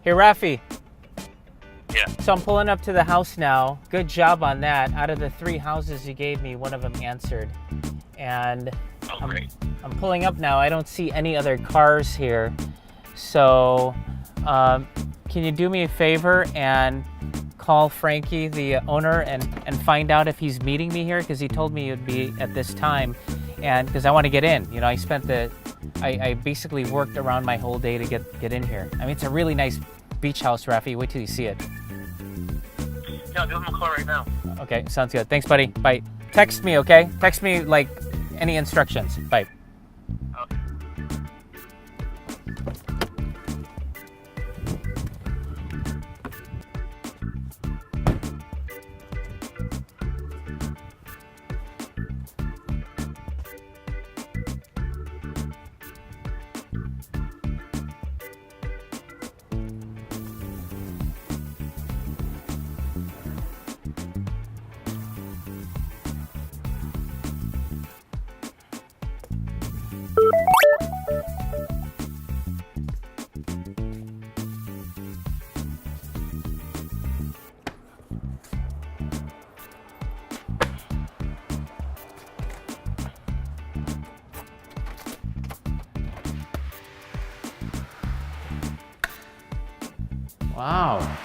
Hey, Rafi. Yeah. So I'm pulling up to the house now. Good job on that. Out of the 3 houses you gave me, one of them answered. And Oh, great. I'm pulling up now. I don't see any other cars here. So can you do me a favor and call Frankie, the owner, and find out if he's meeting me here? Because he told me it would be at this time. And because I want to get in. You know, I basically worked around my whole day to get in here. I mean, it's a really nice beach house, Rafi. Wait till you see it. Yeah, I'll give him a call right now. Okay, sounds good. Thanks, buddy. Bye. Text me, okay? Text me, like, any instructions. Bye. Okay. Wow.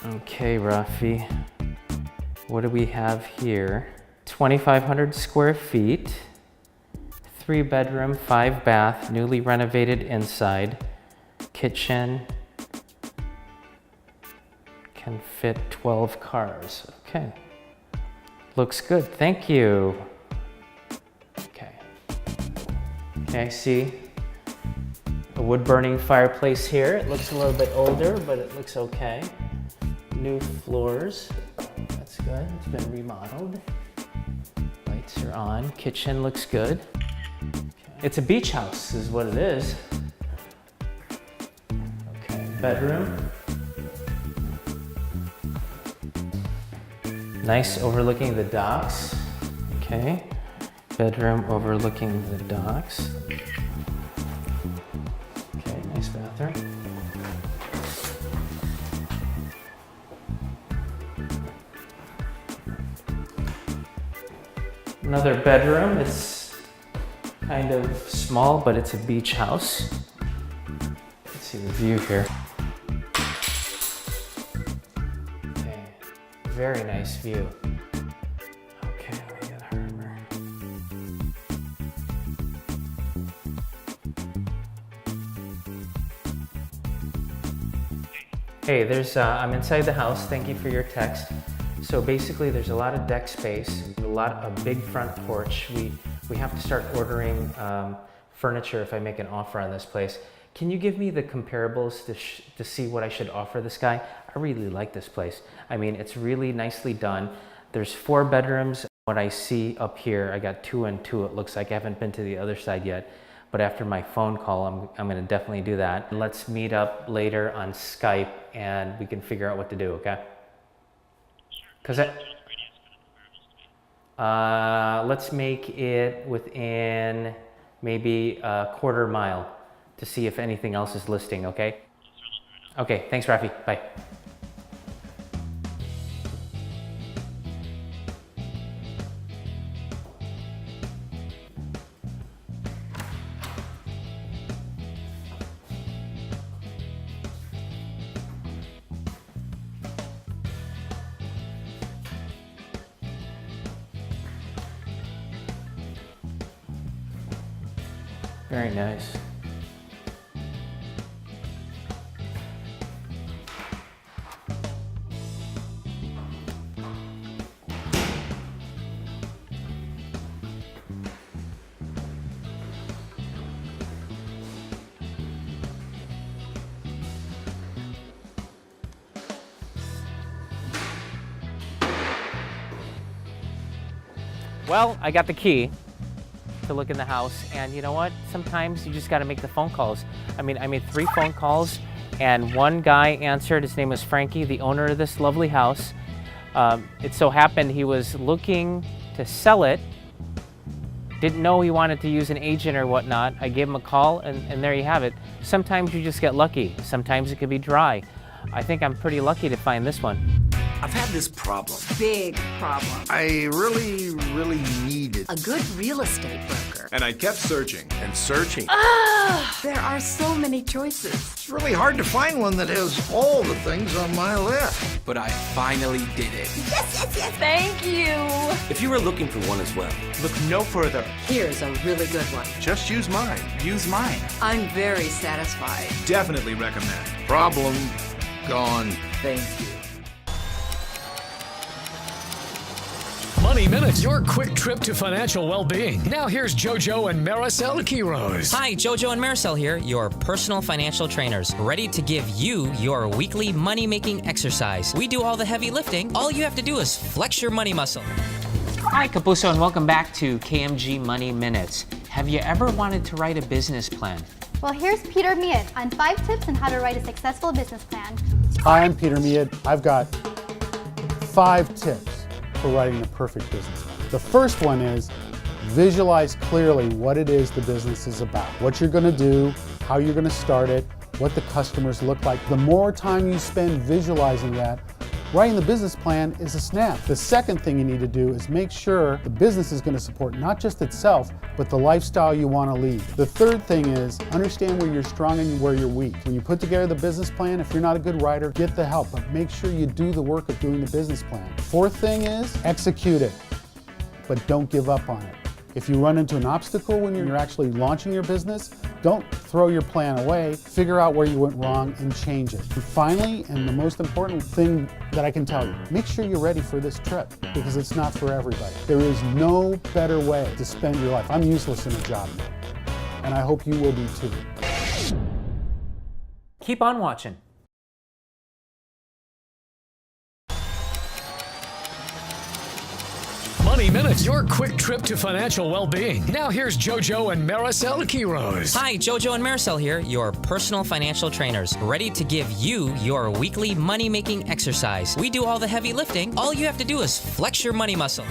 Okay, Rafi. What do we have here? 2,500 square feet, 3 bedroom, 5 bath, newly renovated inside, kitchen, can fit 12 cars. Okay. Looks good. Thank you. Okay. Okay, I see a wood burning fireplace here. It looks a little bit older, but it looks okay. New floors. That's good. It's been remodeled. Lights are on. Kitchen looks good. Okay. It's a beach house is what it is. Okay, bedroom. Nice overlooking the docks. Okay. Bedroom overlooking the docks. Okay, nice bathroom. Another bedroom. It's kind of small, but it's a beach house. Let's see the view here. Okay, very nice view. Okay, let me get a harbor. Hey, I'm inside the house. Thank you for your text. So basically there's a lot of deck space, a big front porch. We have to start ordering furniture if I make an offer on this place. Can you give me the comparables to see what I should offer this guy? I really like this place. I mean, it's really nicely done. There's 4 bedrooms. What I see up here, I got 2 and 2. It looks like I haven't been to the other side yet. But after my phone call, I'm gonna definitely do that. Let's meet up later on Skype and we can figure out what to do, okay? Because let's make it within maybe a quarter mile to see if anything else is listing, okay? Okay, thanks, Rafi. Bye. Very nice. Well, I got the key to look in the house, and you know what? Sometimes you just got to make the phone calls. I mean, I made 3 phone calls, and one guy answered. His name was Frankie, the owner of this lovely house. It so happened he was looking to sell it, Didn't know he wanted to use an agent or whatnot. I gave him a call, and there you have it. Sometimes you just get lucky. Sometimes it can be dry. I think I'm pretty lucky to find this one. I've had this problem. Big problem. I really needed A good real estate broker. And I kept searching and searching. There are so many choices. It's really hard to find one that has all the things on my list. But I finally did it. Yes. Thank you. If you are looking for one as well, look no further. Here's a really good one. Just use mine. Use mine. I'm very satisfied. Definitely recommend. Problem gone. Thank you. Money Minutes, your quick trip to financial well-being. Now here's JoJo and Maricel Quiroz. Hi, JoJo and Maricel here, your personal financial trainers, ready to give you your weekly money-making exercise. We do all the heavy lifting. All you have to do is flex your money muscle. Hi, Kapuso, and welcome back to KMG Money Minutes. Have you ever wanted to write a business plan? Well, here's Peter Miet on 5 tips on how to write a successful business plan. Hi, I'm Peter Miet. I've got 5 tips for writing the perfect business plan. The first one is visualize clearly what it is the business is about, what you're going to do, how you're going to start it, what the customers look like. The more time you spend visualizing that, writing the business plan is a snap. The second thing you need to do is make sure the business is going to support not just itself, but the lifestyle you want to lead. The third thing is understand where you're strong and where you're weak. When you put together the business plan, if you're not a good writer, get the help, but make sure you do the work of doing the business plan. Fourth thing is execute it, but don't give up on it. If you run into an obstacle when you're actually launching your business, don't throw your plan away. Figure out where you went wrong and change it. And finally, and the most important thing that I can tell you, make sure you're ready for this trip because it's not for everybody. There is no better way to spend your life. I'm useless in a job now, and I hope you will be too. Keep on watching. Money Minutes, your quick trip to financial well-being. Now here's JoJo and Maricel Quiroz. Hi, JoJo and Maricel here, your personal financial trainers, ready to give you your weekly money-making exercise. We do all the heavy lifting. All you have to do is flex your money muscle.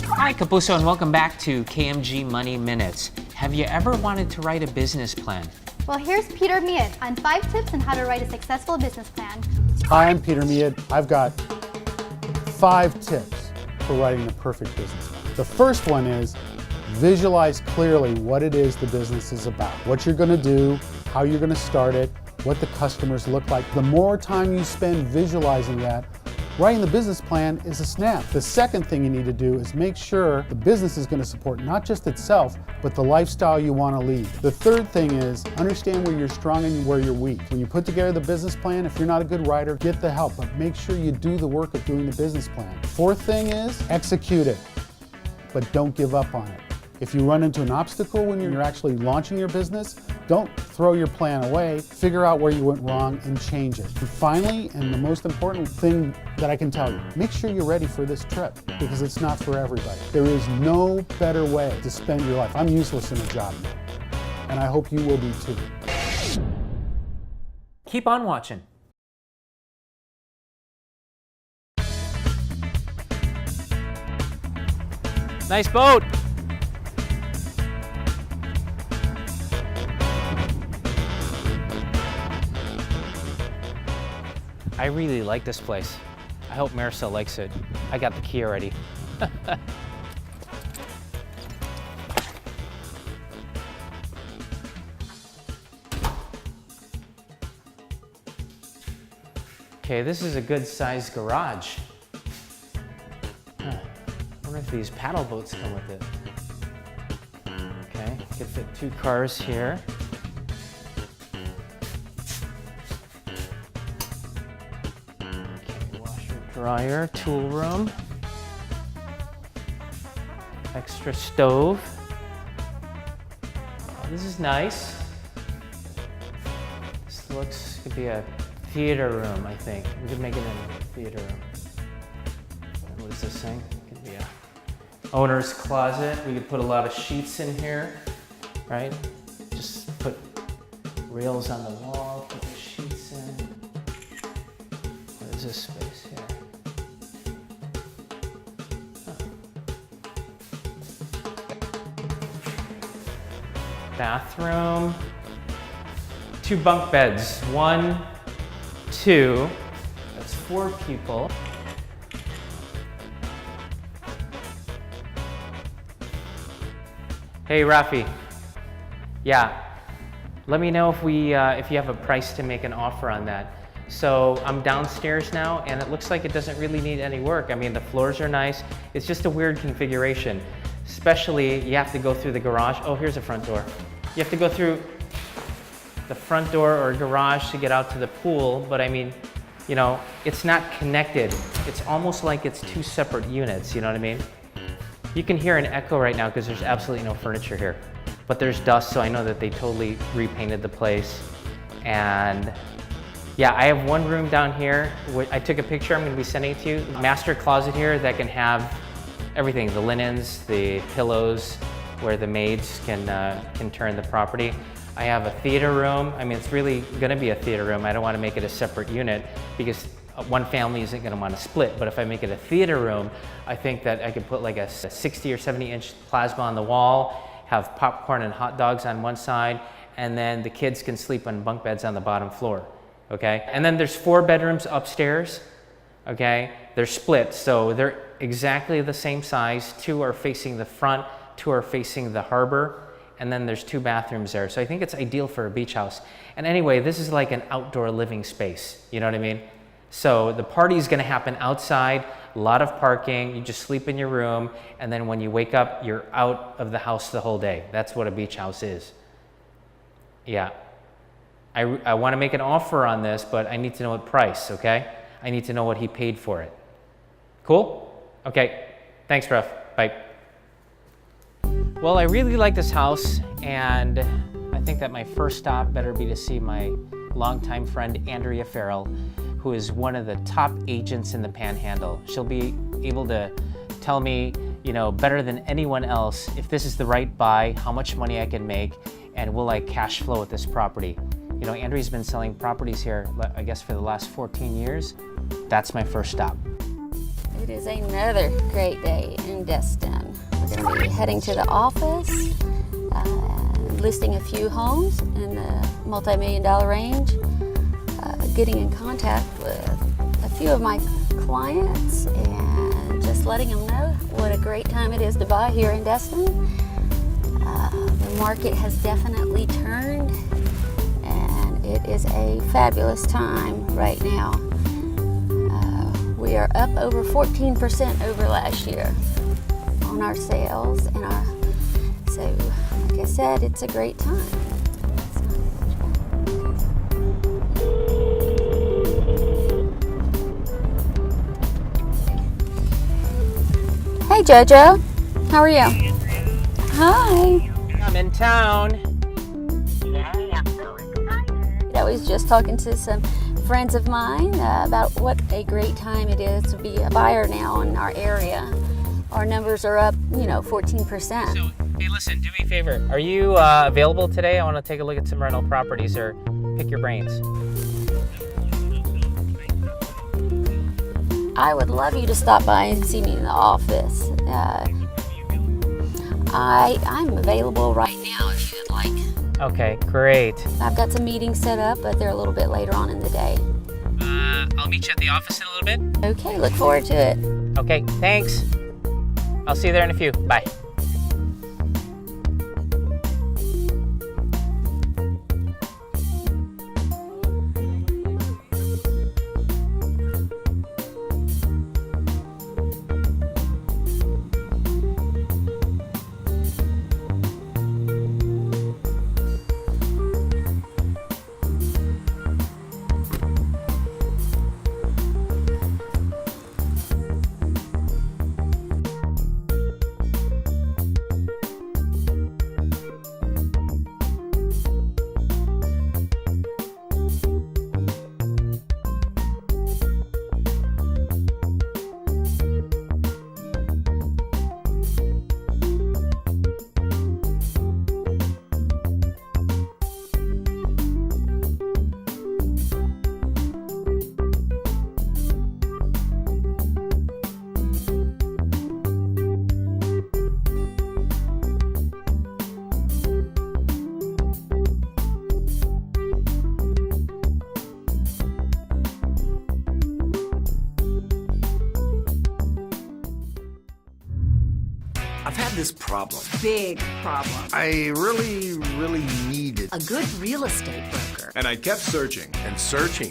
Hi, Kapuso, and welcome back to KMG Money Minutes. Have you ever wanted to write a business plan? Well, here's Peter Miet on 5 tips on how to write a successful business plan. Hi, I'm Peter Miet. I've got 5 tips for writing the perfect business plan. The first one is visualize clearly what it is the business is about, what you're going to do, how you're going to start it, what the customers look like. The more time you spend visualizing that, writing the business plan is a snap. The second thing you need to do is make sure the business is going to support not just itself, but the lifestyle you want to lead. The third thing is understand where you're strong and where you're weak. When you put together the business plan, if you're not a good writer, get the help, but make sure you do the work of doing the business plan. Fourth thing is execute it, but don't give up on it. If you run into an obstacle when you're actually launching your business, don't throw your plan away. Figure out where you went wrong and change it. And finally, and the most important thing that I can tell you, make sure you're ready for this trip because it's not for everybody. There is no better way to spend your life. I'm useless in a job now, and I hope you will be too. Keep on watching. Nice boat. I really like this place. I hope Maricel likes it. I got the key already. Okay, this is a good sized garage. I wonder if these paddle boats come with it. Okay, could fit 2 cars here. Okay, washer, dryer, tool room. Extra stove. Oh, this is nice. This looks, could be a theater room, I think. We could make it a theater room. What is this thing? Could be a owner's closet. We could put a lot of sheets in here, right? Just put rails on the wall, put the sheets in. What is this space here? Bathroom. 2 bunk beds. 1, 2. That's 4 people. Hey, Rafi. Yeah. Let me know if you have a price to make an offer on that. So I'm downstairs now, and it looks like it doesn't really need any work. I mean, the floors are nice. It's just a weird configuration. Especially, you have to go through the garage. Oh, here's a front door. You have to go through the front door or garage to get out to the pool, but I mean, you know, it's not connected. It's almost like it's 2 separate units, you know what I mean? You can hear an echo right now because there's absolutely no furniture here. But there's dust, so I know that they totally repainted the place. And yeah, I have 1 room down here. I took a picture, I'm gonna be sending it to you. Master closet here that can have everything, the linens, the pillows, where the maids can turn the property. I have a theater room. I mean, it's really gonna be a theater room. I don't wanna make it a separate unit because one family isn't gonna wanna split, but if I make it a theater room, I think that I could put like a 60 or 70 inch plasma on the wall, have popcorn and hot dogs on one side, and then the kids can sleep on bunk beds on the bottom floor, okay? And then there's 4 bedrooms upstairs, okay? They're split, so they're exactly the same size. 2 are facing the front, 2 are facing the harbor, and then there's 2 bathrooms there. So I think it's ideal for a beach house. And anyway, this is like an outdoor living space, you know what I mean? So the party's gonna happen outside, a lot of parking, you just sleep in your room, and then when you wake up, you're out of the house the whole day. That's what a beach house is. Yeah. I wanna make an offer on this, but I need to know what price, okay? I need to know what he paid for it. Cool? Okay, thanks, Ruff, bye. Well, I really like this house, and I think that my first stop better be to see my longtime friend, Andrea Farrell, who is one of the top agents in the Panhandle. She'll be able to tell me, you know, better than anyone else if this is the right buy, how much money I can make, and will I cash flow with this property. You know, Andrea's been selling properties here, I guess, for the last 14 years. That's my first stop. It is another great day in Destin. We're going to be heading to the office, listing a few homes in the multi-million-dollar range, getting in contact with a few of my clients and just letting them know what a great time it is to buy here in Destin. The market has definitely turned, and it is a fabulous time right now. We are up over 14% over last year on our sales, so like I said, it's a great time. Hey Jojo, how are you? Hi. I'm in town. I was just talking to some friends of mine about what a great time it is to be a buyer now in our area. Our numbers are up, 14%. So, hey, listen, do me a favor. Are you available today? I want to take a look at some rental properties or pick your brains. I would love you to stop by and see me in the office. I'm available right now if you'd like. Okay, great. I've got some meetings set up, but they're a little bit later on in the day. I'll meet you at the office in a little bit. Okay, look forward to it. Okay, thanks. I'll see you there in a few. Bye. this problem. Big problem. I really needed. A good real estate broker. And I kept searching and searching.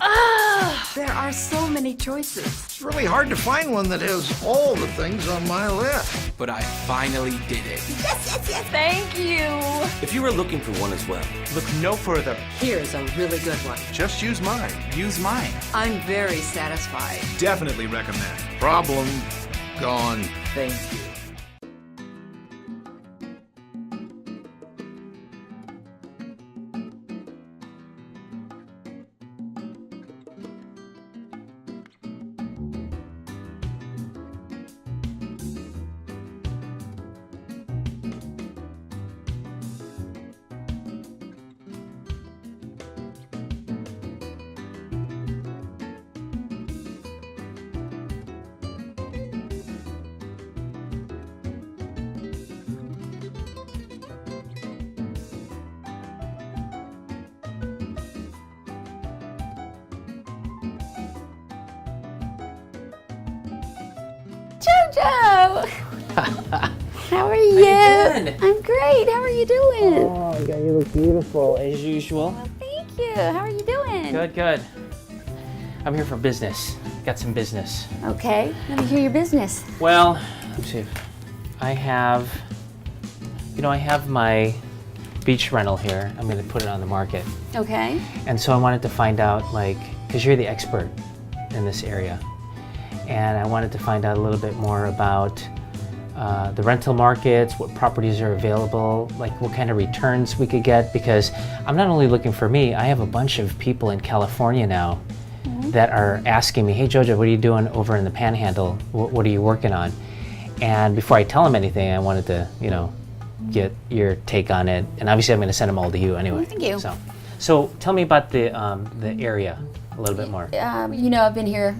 There are so many choices. It's really hard to find one that has all the things on my list. But I finally did it. Yes. Thank you. If you are looking for one as well, look no further. Here's a really good one. Just use mine. Use mine. I'm very satisfied. Definitely recommend. Problem gone. Thank you. Jojo! How are you? doing? I'm great. How are you doing? Oh, you look beautiful as usual. Well, thank you. How are you doing? Good. I'm here for business. Got some business. Okay. Let me hear your business. Well, let's see. I have my beach rental here. I'm going to put it on the market. Okay. And so I wanted to find out, because you're the expert in this area, and I wanted to find out a little bit more about the rental markets, what properties are available, what kind of returns we could get, because I'm not only looking for me, I have a bunch of people in California now that are asking me, hey Jojo, what are you doing over in the Panhandle? What are you working on? And before I tell them anything, I wanted to, get your take on it. And obviously I'm going to send them all to you anyway. Thank you. So tell me about the area a little bit more. I've been here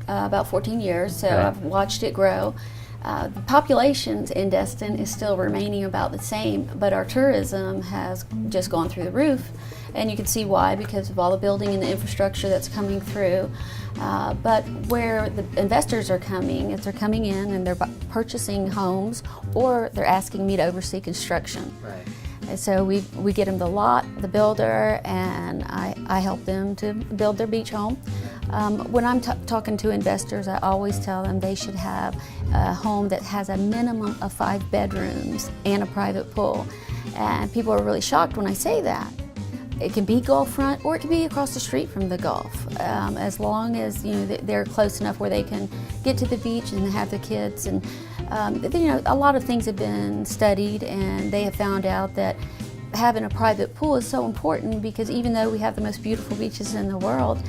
about 14 years, so Okay. I've watched it grow. The populations in Destin is still remaining about the same, but our tourism has just gone through the roof. And you can see why, because of all the building and the infrastructure that's coming through. But where the investors are coming, is they're coming in and they're purchasing homes, or they're asking me to oversee construction. Right. And so we get them the lot, the builder, and I help them to build their beach home. When I'm talking to investors, I always tell them they should have a home that has a minimum of 5 bedrooms and a private pool. And people are really shocked when I say that. It can be Gulf front, or it can be across the street from the Gulf, as long as they're close enough where they can get to the beach and have the kids. And a lot of things have been studied, and they have found out that having a private pool is so important, because even though we have the most beautiful beaches in the world,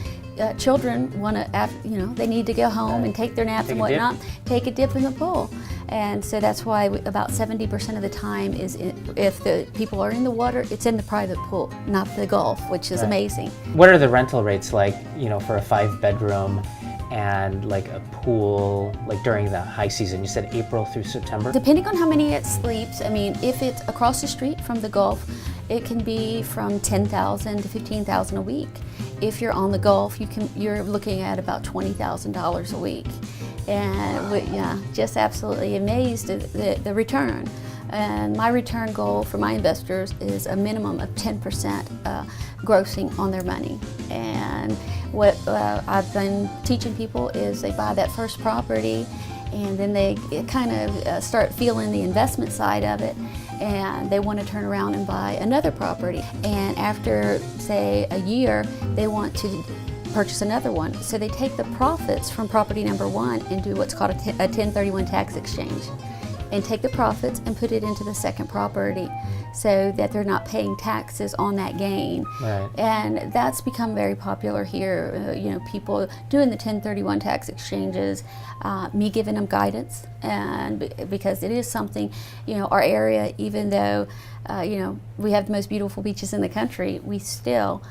children want to, they need to go home and take their naps and whatnot, take a dip in the pool. And so that's why about 70% of the time if the people are in the water, it's in the private pool, not the Gulf, which is amazing. What are the rental rates like, for a 5-bedroom and a pool, during the high season? You said April through September? Depending on how many it sleeps, if it's across the street from the Gulf, it can be from $10,000 to $15,000 a week. If you're on the Gulf, you're looking at about $20,000 a week. And just absolutely amazed at the return. And my return goal for my investors is a minimum of 10% grossing on their money. And what I've been teaching people is they buy that first property, and then they kind of start feeling the investment side of it, and they want to turn around and buy another property. And after, say, a year, they want to purchase another one. So they take the profits from property number 1 and do what's called a 1031 tax exchange, and take the profits and put it into the second property, so that they're not paying taxes on that gain. Right. And that's become very popular here. People doing the 1031 tax exchanges, me giving them guidance, and because it is something, our area, even though we have the most beautiful beaches in the country, we still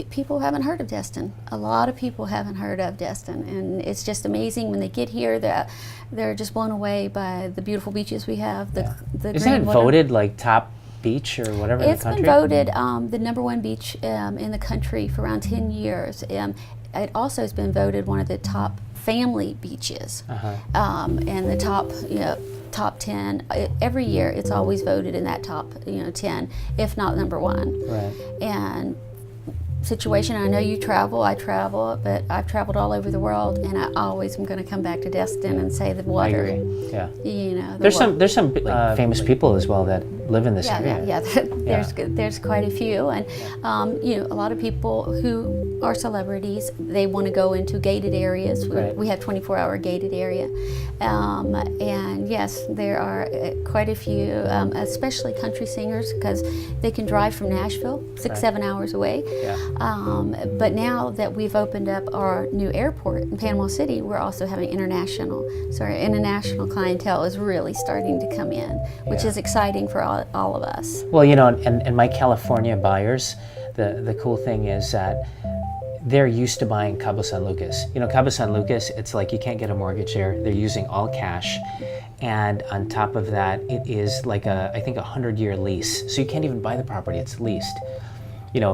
people haven't heard of Destin. A lot of people haven't heard of Destin, and it's just amazing when they get here that they're just blown away by the beautiful beaches we have. The Isn't it green water. voted top beach or whatever in the country? It's been voted the #1 beach in the country for around 10 years. It also has been voted one of the top family beaches. And the top 10 every year. It's always voted in that top 10, if not number one. Right. And situation, I know you travel, I travel, but I've traveled all over the world, and I always am going to come back to Destin and say the water. I agree. Yeah. There's some famous people as well that live in this area. There's quite a few, and a lot of people who are celebrities, they want to go into gated areas. We have 24-hour gated area, and yes, there are quite a few, especially country singers, because they can drive from Nashville 6-7 hours away. But now that we've opened up our new airport in Panama City, we're also having international. So our international clientele is really starting to come in, which is exciting for all of us. Well, and my California buyers, the cool thing is that they're used to buying Cabo San Lucas. Cabo San Lucas, it's like you can't get a mortgage there. They're using all cash. And on top of that, it is like I think 100-year lease. So you can't even buy the property, it's leased.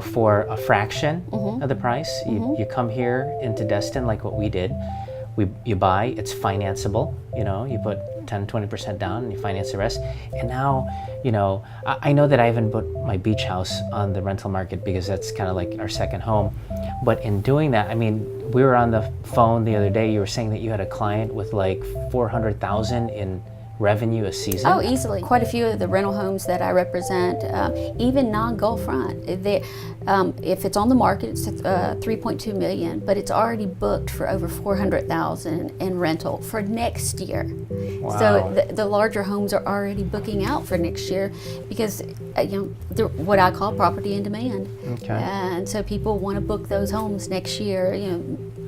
For a fraction of the price. You come here into Destin like what we did. You buy, it's financeable. You put 10-20% down and you finance the rest. And now, I know that I haven't put my beach house on the rental market because that's kind of like our second home. But in doing that, we were on the phone the other day. You were saying that you had a client with like $400,000 in revenue a season? Oh, easily. Quite a few of the rental homes that I represent, even non-Gulf front, if it's on the market, it's $3.2 million, but it's already booked for over $400,000 in rental for next year. Wow. So the larger homes are already booking out for next year because they're what I call property in demand. Okay. And so people want to book those homes next year,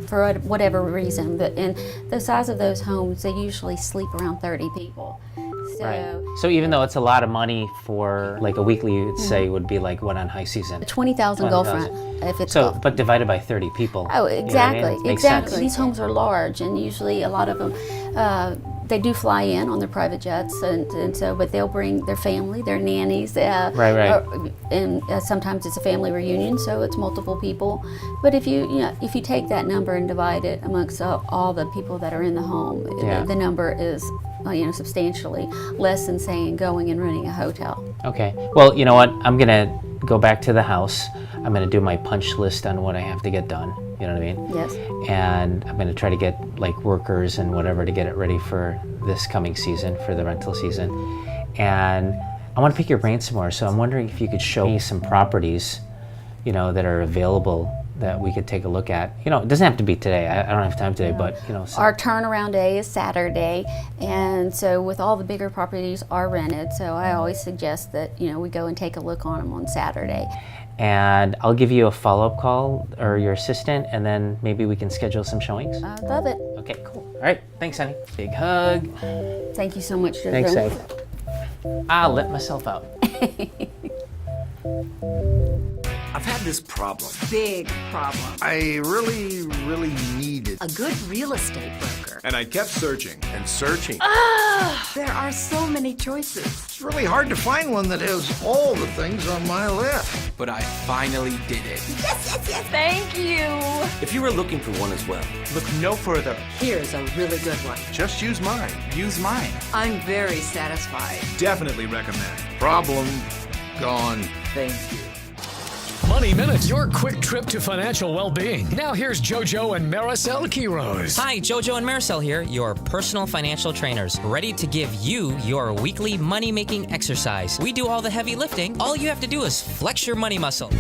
for whatever reason. But in the size of those homes, they usually sleep around 30 people. So, right. So even though it's a lot of money for like a weekly, you'd say would be like what on high season? 20,000 Gulf front if it's so, Gulf. but divided by 30 people. Oh, exactly, exactly. Sense. These homes are large, and usually a lot of them. They do fly in on their private jets, but they'll bring their family, their nannies. Right. And sometimes it's a family reunion, so it's multiple people. But if you take that number and divide it amongst all the people that are in the home, the number is substantially less than saying going and renting a hotel. Okay. Well, you know what? I'm gonna go back to the house. I'm gonna do my punch list on what I have to get done. You know what I mean? Yes. And I'm going to try to get like workers and whatever to get it ready for this coming season, for the rental season. And I want to pick your brain some more. So I'm wondering if you could show me some properties, that are available that we could take a look at. It doesn't have to be today. I don't have time today, but Our turnaround day is Saturday, and so with all the bigger properties are rented. So I always suggest that we go and take a look on them on Saturday. And I'll give you a follow-up call or your assistant, and then maybe we can schedule some showings. I love it. Okay, cool. All right, thanks, honey. Big hug. Thank you so much, Jojo. Thanks, Ed. I'll let myself out. I've had this problem. Big problem. I really, really needed A good real estate broker. And I kept searching and searching. There are so many choices. It's really hard to find one that has all the things on my list. But I finally did it. Yes. Thank you. If you were looking for one as well, look no further. Here's a really good one. Just use mine. Use mine. I'm very satisfied. Definitely recommend. Problem gone. Thank you. Money Minute, your quick trip to financial well-being. Now here's JoJo and Maricel Quiroz. Hi, JoJo and Maricel here, your personal financial trainers, ready to give you your weekly money-making exercise. We do all the heavy lifting. All you have to do is flex your money muscle.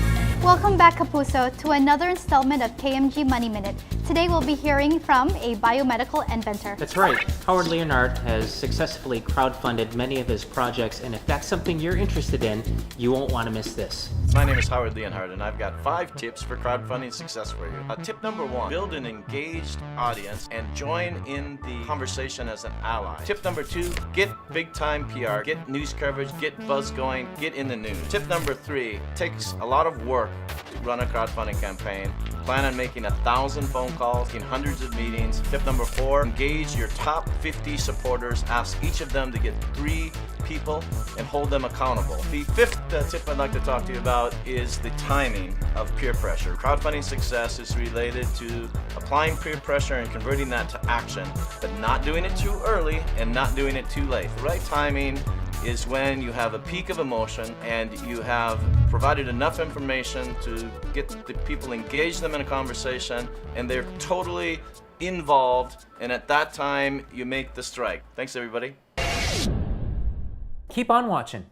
Welcome back, Kapuso, to another installment of KMG Money Minute. Today we'll be hearing from a biomedical inventor. That's right. Howard Leonard has successfully crowdfunded many of his projects, and if that's something you're interested in, you won't want to miss this. My name is Howard Leonhard, and I've got 5 tips for crowdfunding success for you. Tip number 1, build an engaged audience and join in the conversation as an ally. Tip number 2, get big-time PR, get news coverage, get buzz going, get in the news. Tip number 3, takes a lot of work to run a crowdfunding campaign. Plan on making 1,000 phone calls, in hundreds of meetings. Tip number 4, engage your top 50 supporters. Ask each of them to get 3 people and hold them accountable. The 5th tip I'd like to talk to you about is the timing of peer pressure. Crowdfunding success is related to applying peer pressure and converting that to action, but not doing it too early and not doing it too late. The right timing is when you have a peak of emotion and you have provided enough information to get the people, engage them in a conversation, and they're totally involved, and at that time you make the strike. Thanks everybody. Keep on watching.